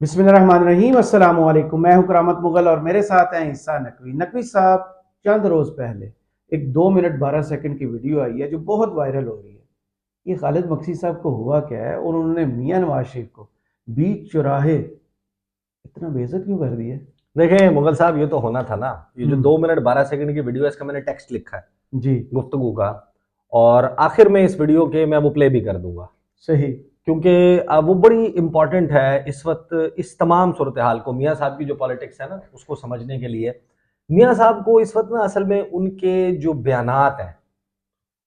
बिस्मिल्लाहिर्रहमानिर्रहीम, अस्सलाम वालेकुम। मैं हूं करामत मुगल और मेरे साथ हैं ईसा नकवी। नकवी साहब, चंद रोज़ पहले एक 2 मिनट 12 सेकंड की वीडियो आई है जो बहुत वायरल हो रही है। ये खालिद मकसी साहब को हुआ क्या है और उन्होंने मियां नवाज शरीफ को बीच चौराहे इतना बेइज्जत क्यों कर दिया? देखें मुगल साहब, ये तो होना था ना। ये जो 2 मिनट 12 सेकंड की वीडियो है, इसका मैंने टेक्स्ट लिखा है जी, गुफ्तगू का, और आखिर में इस वीडियो के मैं वो प्ले भी कर दूंगा, सही। क्योंकि वो बड़ी इंपॉर्टेंट है इस वक्त इस तमाम सूरत हाल को, मियाँ साहब की जो पॉलिटिक्स है ना उसको समझने के लिए। मियाँ साहब को इस वक्त ना असल में उनके जो बयानात हैं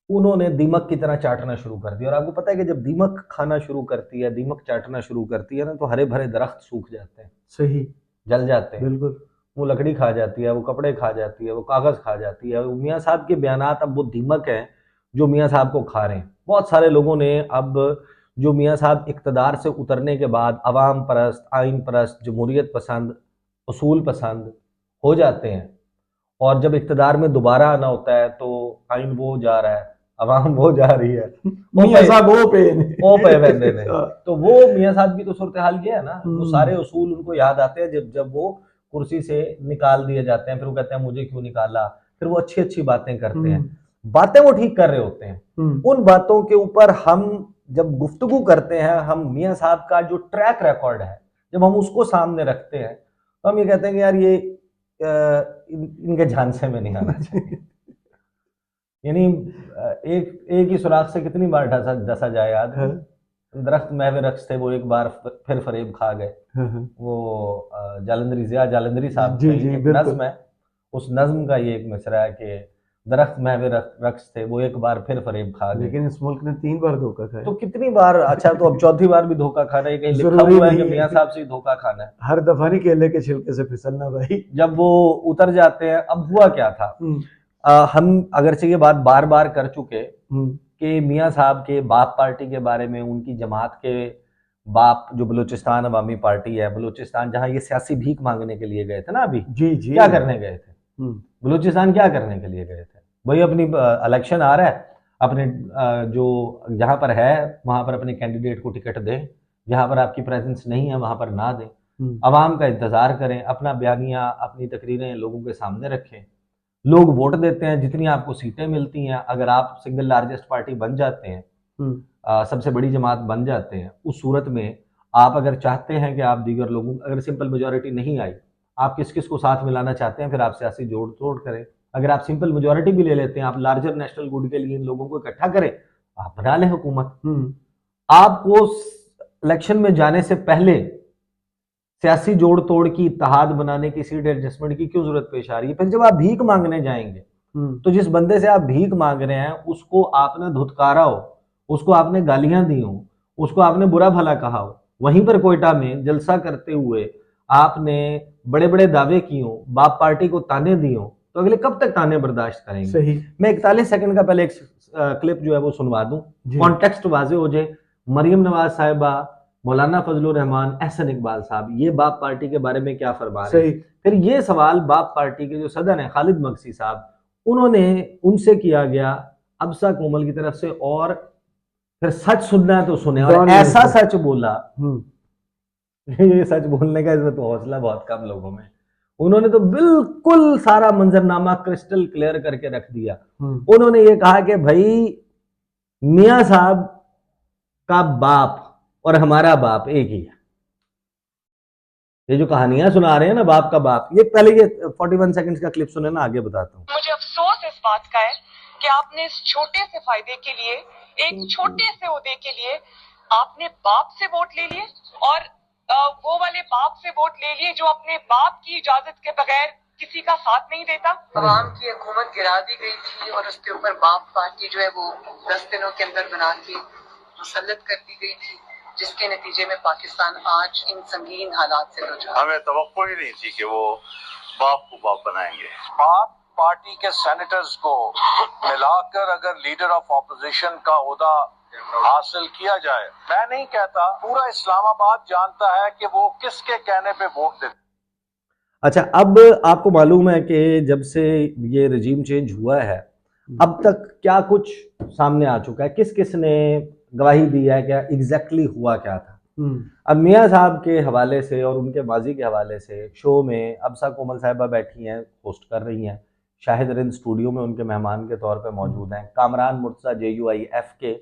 उन्होंने दीमक की तरह चाटना शुरू कर दिया। और आपको पता है कि जब दीमक खाना शुरू करती है, दीमक चाटना शुरू करती है ना, तो हरे भरे दरख्त सूख जाते हैं, सही, जल जाते हैं। बिल्कुल। वो लकड़ी खा जाती है, वो कपड़े खा जाती है, वो कागज़ खा जाती है। मियाँ साहब के बयानात अब वो दीमक हैं जो मियाँ साहब को खा रहे हैं। बहुत सारे लोगों ने अब, जो मियाँ साहब इक़्तिदार से उतरने के बाद अवाम परस्त, आइन परस्त, जमहूरियत पसंद, उसूल पसंद हो जाते हैं, और जब इक़्तिदार में दोबारा आना होता है तो आइन वो जा रहा है, अवाम वो जा रही है, मियां साहब ओ पे बंदे ने। तो वो मियाँ साहब की तो सूरत हाल ये है ना, वो सारे उसूल उनको याद आते हैं जब जब वो कुर्सी से निकाल दिए जाते हैं। फिर वो कहते हैं मुझे क्यों निकाला। फिर वो अच्छी अच्छी बातें करते हैं, बातें वो ठीक कर रहे होते हैं। उन बातों के ऊपर हम जब गुफ्तगू करते हैं, हम मियाँ साहब का जो ट्रैक रिकॉर्ड है जब हम उसको सामने रखते हैं, तो हम ये कहते हैं कि यार ये इनके झांसे में नहीं आना चाहिए। यानी एक एक ही सुराख से कितनी बार डसा डसा जाए आदमी। दरख्त महवे रक्स थे, वो एक बार फिर फरेब खा गए। वो जालंधरी, जिया जालंधरी साहब जी का जी, एक बिल्कुल। नज्म है, उस नज्म का ये एक मिसरा है कि दरख्त महवे रक्स थे, वो एक बार फिर फरेब खा गए। लेकिन इस मुल्क ने 3 बार धोखा खाया। तो कितनी बार, अच्छा तो अब चौथी बार भी धोखा खाना है, कहीं लिखा जरूरी हुआ है कि नहीं मियाँ है साहब से ही धोखा खाना है। हर दफा नहीं केले के छिलके से फिसलना भाई। जब वो उतर जाते हैं, अब हुआ क्या था, हम अगरचे ये बात बार बार कर चुके कि मियाँ साहब के बाप पार्टी के बारे में, उनकी जमात के बाप जो बलूचिस्तान अवामी पार्टी है, बलूचिस्तान जहां ये सियासी भीख मांगने के लिए गए थे ना, अभी जी जी, क्या करने गए थे बलूचिस्तान, क्या करने के लिए गए थे भाई? अपनी इलेक्शन आ रहा है, अपने जो जहां पर है वहां पर अपने कैंडिडेट को टिकट दें, जहां पर आपकी प्रेजेंस नहीं है वहां पर ना दें, अवाम का इंतजार करें, अपना बयानिया, अपनी तकरीरें लोगों के सामने रखें। लोग वोट देते हैं, जितनी आपको सीटें मिलती हैं, अगर आप सिंगल लार्जेस्ट पार्टी बन जाते हैं, सबसे बड़ी जमात बन जाते हैं, उस सूरत में आप अगर चाहते हैं कि आप दीगर लोगों, अगर सिंपल मेजोरिटी नहीं आई, आप किस किस को साथ मिलाना चाहते हैं, फिर आप सियासी जोड़ तोड़ करें। अगर आप सिंपल मेजोरिटी भी ले लेते हैं, आप लार्जर नेशनल गुड के लिए इन लोगों को इकट्ठा करें, आप बना लें हुकूमत। आपको इलेक्शन में जाने से पहले सियासी जोड़ तोड़ की, इत्तेहाद बनाने की, सीट एडजस्टमेंट की क्यों जरूरत पेश आ रही है? फिर जब आप भीख मांगने जाएंगे तो जिस बंदे से आप भीख मांग रहे हैं उसको आपने धुतकारा हो, उसको आपने गालियां दी हो, उसको आपने बुरा भला कहा हो, वहीं पर कोयटा में जलसा करते हुए आपने बड़े बड़े दावे किए हो, बाप पार्टी को ताने दिए हो, तो अगले कब तक ताने बर्दाश्त करेंगे? सही। मैं 41 सेकंड का पहले एक क्लिप जो है वो सुनवा दूं, कॉन्टेक्स्ट वाजे हो जाए। मरियम नवाज साहिबा, मौलाना फजलुर रहमान, एहसन इकबाल साहब, ये बाप पार्टी के बारे में क्या फरमा रहे हैं। फिर ये सवाल बाप पार्टी के जो सदर हैं खालिद मकसी साहब, उन्होंने उनसे किया गया अब्सा कोमल की तरफ से, और फिर सच सुनना है तो सुने, और ऐसा सच बोला, ये सच बोलने का इसमें तो हौसला बहुत कम लोगों में। उन्होंने तो बिल्कुल सारा मंजरनामा क्रिस्टल क्लियर करके रख दिया। उन्होंने ये कहा कि भाई मियां साहब का बाप और हमारा बाप एक ही है। ये जो कहानियां सुना रहे हैं ना बाप का बाप, ये पहले ये 41 सेकंड्स का क्लिप सुने ना, आगे बताता हूँ। मुझे अफसोस इस बात का है कि आपने इस छोटे से फायदे के लिए, एक छोटे से ओहदे के लिए आपने बाप से वोट ले लिए, और वो वाले बाप से वोट ले लिए जो अपने बाप की इजाजत के बगैर किसी का साथ नहीं देता। अवाम की हुकूमत गिरा दी गई थी और उसके ऊपर बाप पार्टी जो है वो 10 दिनों के अंदर बना के मुसल्लत कर दी गई थी, जिसके नतीजे में पाकिस्तान आज इन संगीन हालात से गुजरा। हमें तवक्को ही नहीं थी कि वो बाप को बाप बनाएंगे। बाप पार्टी के सेनेटर्स को मिलाकर अगर लीडर ऑफ ऑपोजिशन का ओहदा हासिल किया जाए, मैं नहीं कहता, पूरा इस्लामाबाद जानता है कि वो किसके कहने पे वोट देते। अच्छा, अब आपको मालूम है कि जब से ये रजीम चेंज हुआ है अब तक क्या कुछ सामने आ चुका है, किस किस ने गवाही दी है, क्या एग्जैक्टली हुआ क्या था? अब मियाँ साहब के हवाले से और उनके माजी के हवाले से शो में अब्सा कोमल साहिबा बैठी हैं, होस्ट कर रही हैं, शाहिद रिंद स्टूडियो में उनके मेहमान के तौर पे मौजूद हैं, कामरान मुर्तज़ा JUIF के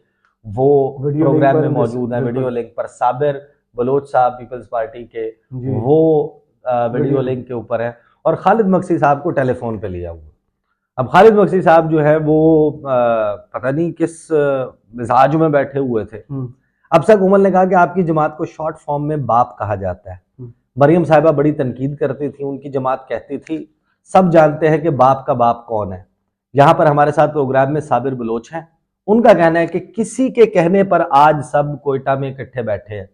वो वीडियो प्रोग्राम लिंक में पर मौजूद हैं, बिल्कुल। वीडियो लिंक पर साबिर बलोच साहब पीपल्स पार्टी के जी। वो वीडियो वीडियो लिंक के ऊपर है, और खालिद मक्सी साहब को टेलीफोन पे लिया हुआ। अब खालिद मक्सी साहब जो है वो पता नहीं किस मिजाज में बैठे हुए थे। अब्सा कोमल ने कहा कि आपकी जमात को शॉर्ट फॉर्म में बाप कहा जाता है। मरियम साहिबा बड़ी तनकीद करती थी, उनकी जमात कहती थी सब जानते हैं कि बाप का बाप कौन है। यहाँ पर हमारे साथ प्रोग्राम में साबिर बलोच हैं, उनका कहना है कि किसी के कहने पर आज सब कोयटा में इकट्ठे बैठे हैं।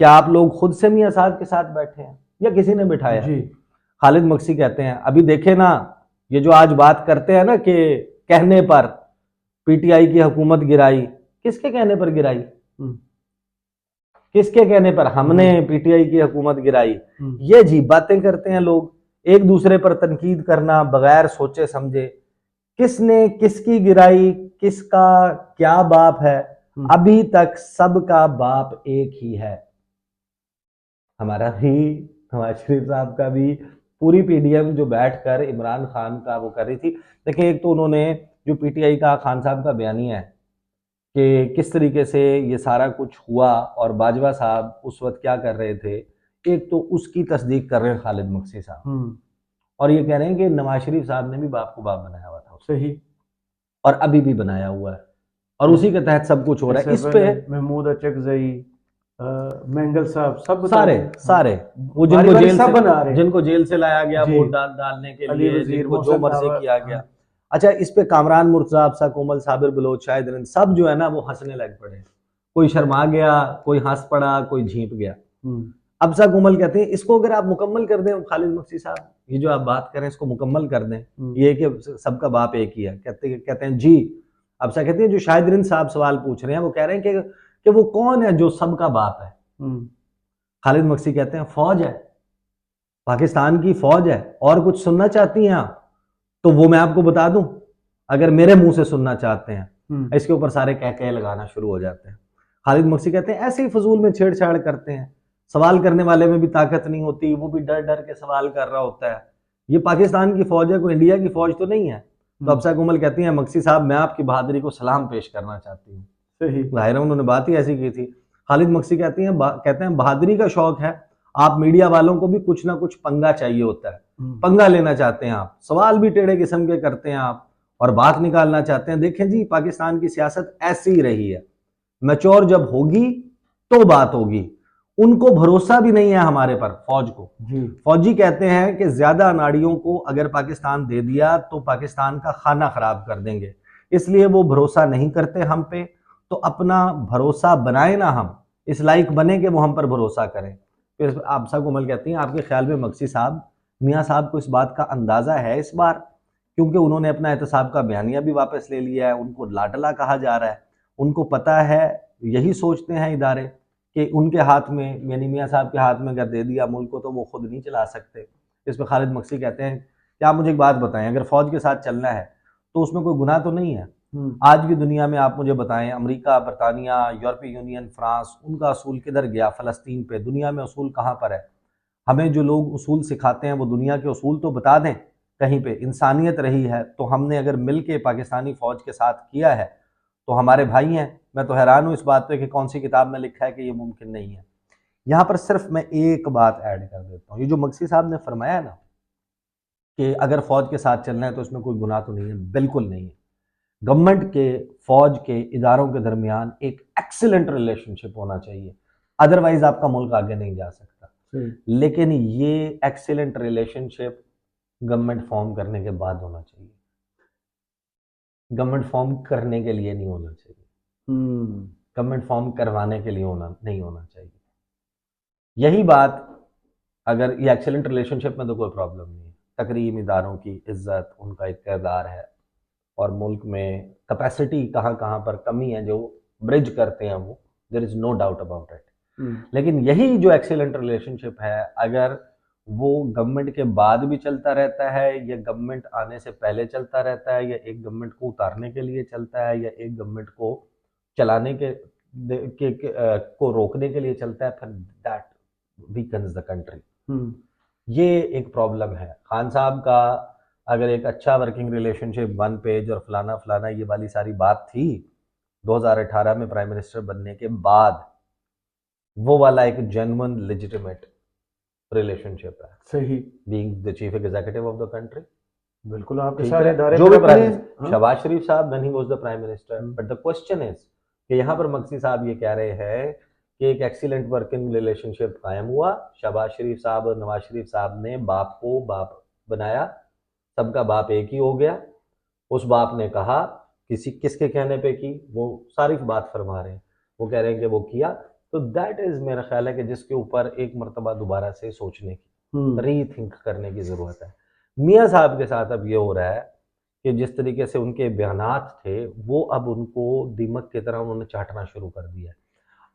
क्या आप लोग खुद से मियां साहब के साथ बैठे हैं या किसी ने बिठाया? जी। खालिद मक्सी कहते हैं अभी देखे ना, ये जो आज बात करते हैं ना कि कहने पर PTI की हुकूमत गिराई, किसके कहने पर गिराई? किसके कहने पर हमने PTI की हुकूमत गिराई? ये अजीब बातें करते हैं लोग, एक दूसरे पर तनकीद करना बगैर सोचे समझे। किसने किसकी गिराई, किसका क्या बाप है? अभी तक सबका बाप एक ही है, हमारा भी, नवाज शरीफ साहब का भी। पूरी PDM जो बैठकर इमरान खान का वो कर रही थी। देखिए, एक तो उन्होंने जो PTI का खान साहब का बयानिया है कि किस तरीके से ये सारा कुछ हुआ और बाजवा साहब उस वक्त क्या कर रहे थे, एक तो उसकी तस्दीक कर रहे हैं खालिद मक्सी साहब, और ये कह रहे हैं कि नवाज शरीफ साहब ने भी बाप को बाप बनाया हुआ था, सही, और अभी भी बनाया हुआ है, और उसी के तहत सब कुछ हो रहा है। इस पे महमूद अचकज़ई, मेंगल साहब, सब सारे वो जिनको जेल से लाया गया वोट डालने के लिए, जिनको जो मर्जी किया गया। अच्छा, इस पे कामरान मुर्तज़ा, अब्सा कोमल, साबिर बलोच, शाहिद रिंद सब जो है ना वो हंसने लग पड़े। कोई शर्मा गया, कोई हंस पड़ा, कोई झींप गया। अब्सा कोमल कहते हैं इसको अगर आप मुकम्मल कर दें खालिद मक्सी साहब, ये जो आप बात करें इसको मुकम्मल कर दें, ये कि सबका बाप एक ही है। कहते हैं जी। अब्सा कहते हैं जो शाहिद रिंद साहब सवाल पूछ रहे हैं वो कह रहे हैं कि वो कौन है जो सबका बाप है। खालिद मक्सी कहते हैं फौज है, पाकिस्तान की फौज है। और कुछ सुनना चाहती हैं आप तो वो मैं आपको बता दूं, अगर मेरे मुंह से सुनना चाहते हैं। इसके ऊपर सारे कह लगाना शुरू हो जाते हैं। खालिद मक्सी कहते हैं ऐसे ही फजूल में छेड़छाड़ करते हैं, सवाल करने वाले में भी ताकत नहीं होती, वो भी डर डर के सवाल कर रहा होता है। ये पाकिस्तान की फौज है, कोई इंडिया की फौज तो नहीं है। तो अब्सा कोमल कहती हैं मक्सी साहब मैं आपकी बहादुरी को सलाम पेश करना चाहती हूँ। सही, जाहिर है उन्होंने बात ही ऐसी की थी। खालिद मक्सी कहते हैं बहादुरी का शौक है, आप मीडिया वालों को भी कुछ ना कुछ पंगा चाहिए होता है, पंगा लेना चाहते हैं आप, सवाल भी टेढ़े किस्म के करते हैं आप, और बात निकालना चाहते हैं। देखें जी, पाकिस्तान की सियासत ऐसी ही रही है, मैच्योर जब होगी तो बात होगी। उनको भरोसा भी नहीं है हमारे पर, फौज को। फौजी कहते हैं कि ज्यादा अनाड़ियों को अगर पाकिस्तान दे दिया तो पाकिस्तान का खाना खराब कर देंगे, इसलिए वो भरोसा नहीं करते हम पे। तो अपना भरोसा बनाए ना, हम इस लायक बने कि वो हम पर भरोसा करें। फिर अब्सा कोमल कहती हैं आपके ख्याल में मक्सी साहब, मियाँ साहब को इस बात का अंदाजा है इस बार, क्योंकि उन्होंने अपना एहतसाब का बयानिया भी वापस ले लिया है, उनको लाडला कहा जा रहा है, उनको पता है, यही सोचते हैं इदारे कि उनके हाथ में, यानी मियाँ साहब के हाथ में अगर दे दिया मुल्क को तो वो खुद नहीं चला सकते। इस पर खालिद मक्सी कहते हैं कि आप मुझे एक बात बताएं, अगर फौज के साथ चलना है तो उसमें कोई गुनाह तो नहीं है? आज की दुनिया में आप मुझे बताएं, अमेरिका, बरतानिया, यूरोपीय यूनियन, फ्रांस, उनका असूल किधर गया? फ़लस्तीन पे दुनिया में असूल कहाँ पर है? हमें जो लोग उसूल सिखाते हैं वो दुनिया के उसूल तो बता दें। कहीं पे इंसानियत रही है तो हमने अगर मिल के पाकिस्तानी फौज के साथ किया है तो हमारे भाई हैं। मैं तो हैरान हूँ इस बात पे कि कौन सी किताब में लिखा है कि ये मुमकिन नहीं है। यहाँ पर सिर्फ मैं एक बात ऐड कर देता हूँ, ये जो मक्सी साहब ने फरमाया ना कि अगर फौज के साथ चलना है तो इसमें कोई गुनाह तो नहीं है, बिल्कुल नहीं है। गवर्नमेंट के फौज के इदारों के दरमियान एक एक्सीलेंट रिलेशनशिप होना चाहिए, अदरवाइज आपका मुल्क आगे नहीं जा सकता। लेकिन ये एक्सीलेंट रिलेशनशिप गवर्नमेंट फॉर्म करने के बाद होना चाहिए, गवर्नमेंट फॉर्म करने के लिए नहीं होना चाहिए, गवर्नमेंट फॉर्म करवाने के लिए नहीं होना चाहिए। यही बात, अगर ये एक्सीलेंट रिलेशनशिप में तो कोई प्रॉब्लम नहीं है, तकरीम इदारों की इज्जत, उनका एक किरदार है, और मुल्क में कैपेसिटी कहाँ कहाँ पर कमी है जो ब्रिज करते हैं वो, there is no doubt about it. लेकिन यही जो एक्सीलेंट रिलेशनशिप है, अगर वो गवर्नमेंट के बाद भी चलता रहता है, या गवर्नमेंट आने से पहले चलता रहता है, या एक गवर्नमेंट को उतारने के लिए चलता है, या एक गवर्नमेंट को चलाने के को रोकने के लिए चलता है, फिर दैट वीकन्स द कंट्री। हम्म, ये एक प्रॉब्लम है। खान साहब का अगर एक अच्छा वर्किंग रिलेशनशिप, वन पेज और फलाना फलाना ये वाली सारी बात थी 2018 में प्राइम मिनिस्टर बनने के बाद, वो वाला एक जेन्युइन लेजिटिमेट रिलेशनशिप है, सही, being the chief executive of the country. बिल्कुल आपके ठीक सारे है, इदारे जो फिर भी अपने, प्राइम हाँ, शहबाज शरीफ साहब when he was the prime minister, hmm, but the question is कि यहाँ पर मक्सी साहब ये कह रहे हैं कि एक एक्सीलेंट वर्किंग रिलेशनशिप कायम हुआ, शहबाज शरीफ साहब और नवाज शरीफ साहब ने बाप को बाप बनाया, सबका बाप एक ही हो गया। उस बाप ने कहा, किसी किसके कहने पे की, वो सारी बात फरमा रहे हैं, वो कह रहे हैं कि वो किया। तो दैट इज मेरा ख्याल है कि जिसके ऊपर एक मरतबा दोबारा से सोचने की, रीथिंक करने की जरूरत है। मियाँ साहब के साथ अब ये हो रहा है कि जिस तरीके से उनके बयानात थे, वो अब उनको दीमक की तरह उन्होंने चाटना शुरू कर दिया है।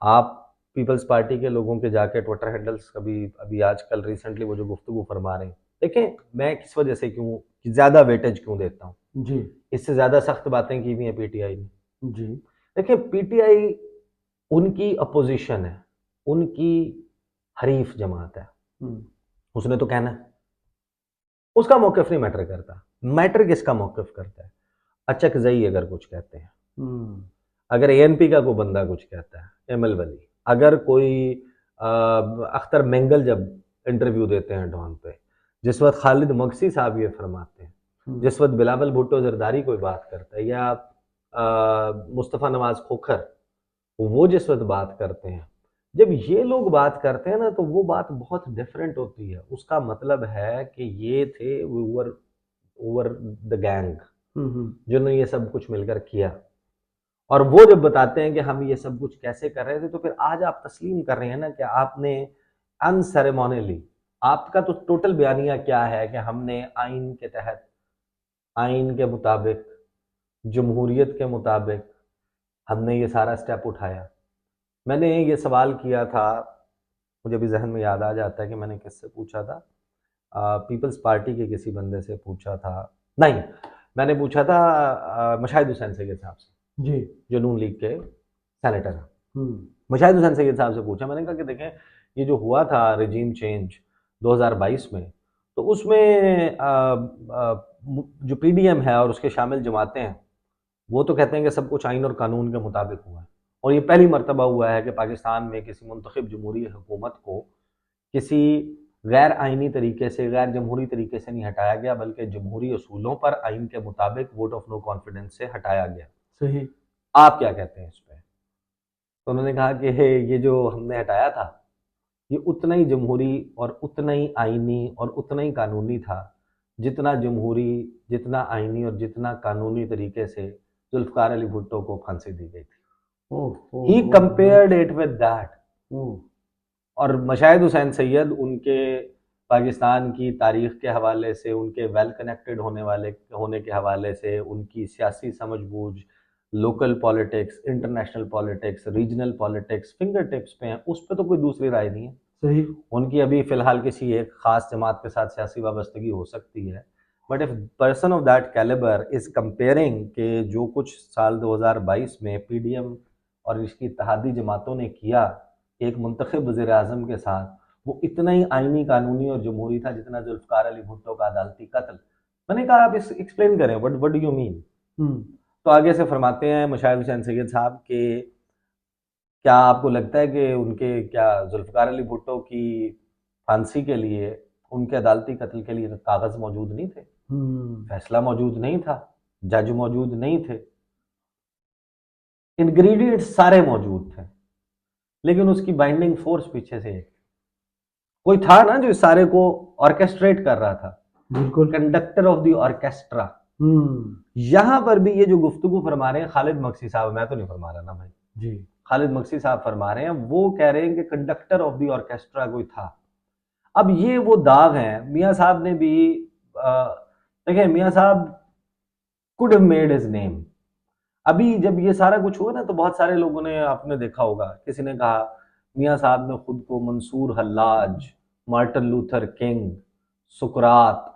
आप पीपल्स पार्टी के लोगों के जाके ट्विटर हैंडल्स कभी अभी आजकल रिसेंटली वो जो गुफ्तगू फरमा रहे हैं, देखें मैं किस वजह से क्यों ज़्यादा वेटेज क्यों देता हूँ, जी इससे ज़्यादा सख्त बातें की हुई हैं पीटीआई ने। जी, देखिए पीटीआई उनकी अपोजिशन है, उनकी हरीफ जमात है, हम्म, उसने तो कहना है, उसका मौक़िफ़ नहीं मैटर करता। मैटर किसका मौक़िफ़ करता है? अचकज़ई अगर कुछ कहते हैं, हम्म, अगर एएनपी का कोई बंदा कुछ कहता है, एमएल वली, अगर कोई अख्तर मेंगल जब इंटरव्यू देते हैं डॉन पे, जिस वक्त खालिद मगसी साहब ये फरमाते हैं, जिस वक्त बिलावल भुट्टो जरदारी कोई बात करता है, या मुस्तफ़ा नवाज खोखर वो जिस वक्त बात करते हैं, जब ये लोग बात करते हैं ना, तो वो बात बहुत डिफरेंट होती है। उसका मतलब है कि ये थे ओवर ओवर द गैंग जिन्होंने ये सब कुछ मिलकर किया, और वो जब बताते हैं कि हम ये सब कुछ कैसे कर रहे थे, तो फिर आज आप तस्लीम कर रहे हैं ना कि आपने अनसेरेमोनियली, आपका तो टोटल बयानिया क्या है कि हमने आइन के तहत, आइन के मुताबिक, जमहूरियत के मुताबिक हमने ये सारा स्टेप उठाया। मैंने ये सवाल किया था, मुझे भी जहन में याद आ जाता है कि मैंने किससे पूछा था, पीपल्स पार्टी के किसी बंदे से पूछा था, नहीं मैंने पूछा था मशाहिद हुसैन सैयद साहब से, जी, जो नून लीग के सेनेटर हैं। मशाहिद हुसैन सैयद साहब से पूछा, मैंने कहा कि देखें ये जो हुआ था रिजीम चेंज 2022 में, तो उसमें जो पीडीएम है और उसके शामिल जमातें हैं, वो तो कहते हैं कि सब कुछ आइन और कानून के मुताबिक हुआ है, और ये पहली मरतबा हुआ है कि पाकिस्तान में किसी मुंतखब जमहूरी हुकूमत को किसी गैर आइनी तरीके से, गैर जमहूरी तरीके से नहीं हटाया गया, बल्कि जमहूरी असूलों पर आइन के मुताबिक वोट ऑफ नो कॉन्फिडेंस से हटाया गया। सही, आप क्या कहते हैं इस पर? तो उन्होंने कहा कि ये जो हमने हटाया था, ये उतना ही जमहूरी और उतना ही आइनी और उतना ही कानूनी था जितना जमहूरी, जितना आइनी और जितना कानूनी तरीके से जुल्फ़िकार अली भुट्टो को फांसी दी गई थी। ही कंपेयर्ड इट विद दैट। और मशाहिद हुसैन सैयद उनके पाकिस्तान की तारीख के हवाले से, उनके वेल कनेक्टेड होने के हवाले से, उनकी सियासी समझबूझ, local politics, international politics, regional politics finger tips पे हैं, उस पर तो कोई दूसरी राय नहीं है। सही, उनकी अभी फिलहाल किसी एक खास जमात के साथ सियासी वाबस्तगी हो सकती है, but if person of that calibre is comparing कि जो कुछ साल 2022 में पीडीएम और इसकी इत्तेहादी जमातों ने किया एक मुंतखब वज़ीर-ए-आज़म के साथ, वो इतना ही आइनी, कानूनी और जमहूरी था जितना जुल्फ़िकार अली भुट्टो का अदालती कत्ल। मैंने कहा आप इस एक्सप्लेन करें, व्हाट डू यू मीन? तो आगे से फरमाते हैं मशाहिद हुसैन सैयद साहब के, क्या आपको लगता है कि उनके, क्या जुल्फ़िकार अली भुट्टो की फांसी के लिए, उनके अदालती कत्ल के लिए कागज़ मौजूद नहीं थे, फैसला मौजूद नहीं था, जज मौजूद नहीं थे, इंग्रेडिएंट्स सारे मौजूद थे, लेकिन उसकी बाइंडिंग फोर्स पीछे से कोई था ना जो इस सारे को ऑर्केस्ट्रेट कर रहा था, बिल्कुल, कंडक्टर ऑफ द ऑर्केस्ट्रा। यहां पर भी ये जो गुफ्तगू फरमा रहे हैं खालिद मक्सी साहब, मैं तो नहीं फरमा रहा ना भाई जी, खालिद मक्सी साहब फरमा रहे हैं, वो कह रहे हैं कि कंडक्टर ऑफ द ऑर्केस्ट्रा कोई था। अब ये वो दाग हैं। मियाँ साहब ने भी देखिए, मियाँ साहब could have made his name. अभी जब ये सारा कुछ हुआ ना, तो बहुत सारे लोगों ने, आपने देखा होगा, किसी ने कहा मियाँ साहब ने खुद को Mansoor Hallaj, Martin Luther king, सुकरात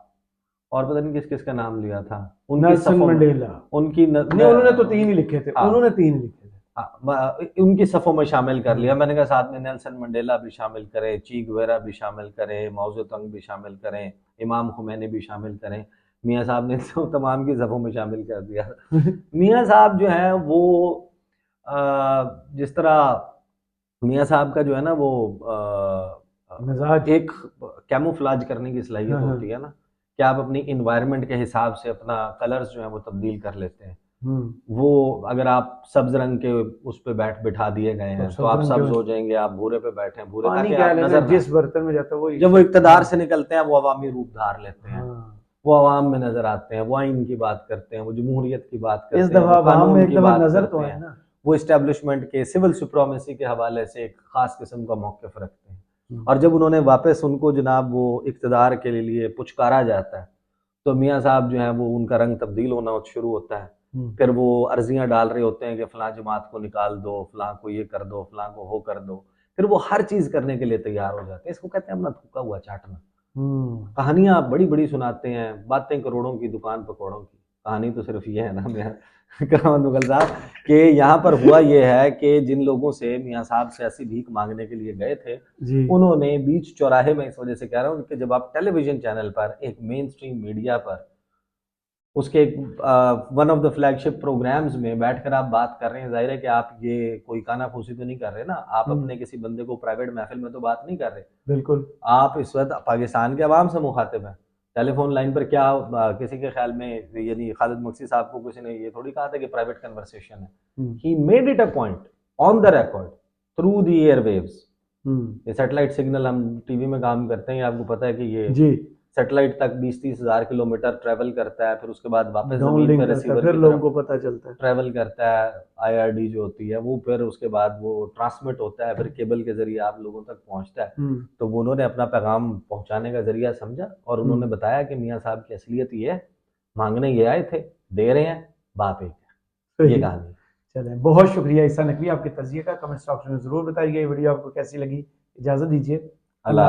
और पता नहीं किस किस का नाम लिया था, उनकी नेल्सन मंडेला, उनकी नहीं उन्होंने तो 3 ही लिखे थे, हाँ। उन्होंने 3 लिखे थे। उनकी सफ़ों में शामिल कर लिया। मैंने कहा साथ में नेल्सन मंडेला भी शामिल करें, ची गुवेरा भी शामिल करें, माओ ज़ेडुंग भी शामिल करें, इमाम खुमैनी भी शामिल करें। मियाँ साहब ने तो तमाम की सफ़ों में शामिल कर दिया। मियाँ साहब जो हैं वो जिस तरह मियाँ साहब का जो है ना वो मिजाज एक कैमोफ्लेज करने की सलाहियत हाँ, होती है ना, कि आप अपनी इन्वायरमेंट के हिसाब से अपना कलर्स जो है वो तब्दील कर लेते हैं। वो अगर आप सब्ज रंग के उस पे बिठा दिए गए हैं तो आप सब्ज रंग सब्ज के हो जाएंगे, आप भूरे पे बैठे हैं भूरे, पानी ताकि क्या आप लेना, नजर ना जिस आए। बर्तन में जाता है वो जब वो इक़्तिदार से निकलते हैं वो अवामी रूप धार लेते हैं, हाँ। वो अवाम में नजर आते हैं, वो आइन की बात करते हैं, वो जमहूरियत की बात करते इस हैं, दफा वो अवाम में कानून एक की दफा बात नजर तो करते आए हैं, ना। वो इस्टेब्लिशमेंट के सिविल सुप्रीमेसी के हवाले से एक खास किस्म का मौक़िफ़ रखते हैं। और जब उन्होंने वापस उनको जनाब वो इक़्तिदार के लिए पुचकारा जाता है तो मियाँ साहब जो हैं वो उनका रंग तब्दील होना शुरू होता है। फिर वो अर्जियां डाल रहे होते हैं कि फ़लाँ जमात को निकाल दो, फ़लाँ को ये कर दो, फ़लाँ को वो कर दो। फिर वो हर चीज़ करने के लिए तैयार हो जाते हैं। इसको कहते हैं अपना थूका हुआ चाटना। कहानियाँ बड़ी-बड़ी सुनाते हैं, बातें करोड़ों की, दुकान पकौड़ों की। कहानी तो सिर्फ ये है ना मियाँ करामत मुग़ल साहब, कि यहाँ पर हुआ ये है कि जिन लोगों से मियाँ साहब सियासी भीख मांगने के लिए गए थे, उन्होंने बीच चौराहे में, इस वजह से कह रहा हूँ कि जब आप टेलीविजन चैनल पर एक मेन स्ट्रीम मीडिया पर उसके one of the flagship programmes में बैठकर आप बात कर रहे हैं, जाहिर है कि आप ये कोई कानाफूसी तो नहीं कर रहे ना, आप अपने किसी बंदे को प्राइवेट महफिल में तो बात नहीं कर रहे। बिल्कुल आप इस वक्त पाकिस्तान के अवाम से मुखातिब हैं। टेलीफोन लाइन पर क्या किसी के ख्याल में, यानी खालिद मक्सी साहब को किसी ने ये थोड़ी कहा था कि प्राइवेट कन्वर्सेशन है। He made it a point on the record through the airwaves. ये सैटेलाइट सिग्नल, हम टीवी में काम करते हैं, आपको पता है कि ये जी सैटेलाइट तक 20-30 हज़ार किलोमीटर ट्रैवल करता है, फिर उसके बाद वापस डाउन ज़मीन लिंक पर करता है, रिसीवर फिर की लोगों तरफ को पता चलता है। ट्रैवल करता है। आईआरडी जो होती है वो, फिर उसके बाद वो ट्रांसमिट होता है, फिर केबल के जरिए आप लोगों तक पहुंचता है। तो वो उन्होंने अपना पैगाम पहुंचाने का जरिया समझा और उन्होंने बताया कि मियाँ साहब की असलियत ये है, मांगने ये आए थे, दे रहे हैं, बाप एक है। ये कहानी। चलें, बहुत शुक्रिया ईसा नकवी आपके तजिए का। कमेंट बॉक्स में जरूर बताइए ये वीडियो आपको कैसी लगी। इजाजत दीजिए, अल्लाह।